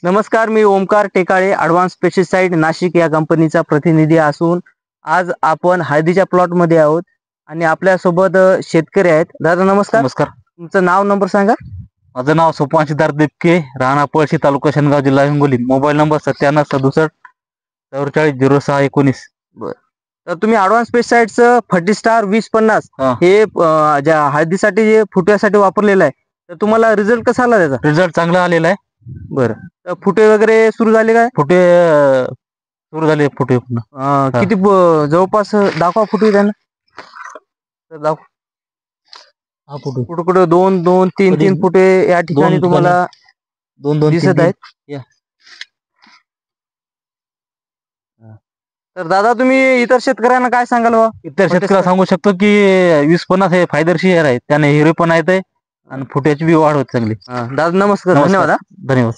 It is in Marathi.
नमस्कार, मी ओमकार टेकाळे, ॲडव्हान्स पेस्टिसाइड नाशिक या कंपनीचा प्रतिनिधी असून आज आपण हळदीच्या प्लॉटमध्ये आहोत आणि आपल्यासोबत शेतकरी आहेत. दादा नमस्कार. नमस्कार. तुमचं नाव नंबर सांगा. माझं नाव सोपान सिद्धार्थ दिपके, राहणार पळशी, तालुका शेनगाव, जिल्हा हिंगोली. Mobile number 9767 44 0619. तर तुम्ही ॲडव्हान्स पेस्टिसाइडचं फर्टिस्टार 2050 हा. हे ज्या हळदीसाठी जे फुट्यासाठी वापरलेलं आहे, तर तुम्हाला रिझल्ट कसा आला त्याचा? रिझल्ट चांगला आलेला आहे. बरं. तर फुटे वगैरे सुरू झाले काय? फुटे सुरू झाले. फुटे पुन्हा किती जवळपास दाखवा फुटे त्यांना. तर दाखव. हा फुटे कुठं कुठं 2-2, 3-3 फुटे या ठिकाणी तुम्हाला 2-2 दिसत आहेत. या. तर दादा तुम्ही इतर शेतकऱ्यांना काय सांगाल बा? इतर शेतकऱ्याला सांगू शकतो की 2050 हे फायदेशीर आहे. त्याने हिरवेपणा येते आणि फुट्याची बी वाढ होते चांगली. दादा नमस्कार, धन्यवाद. धन्यवाद.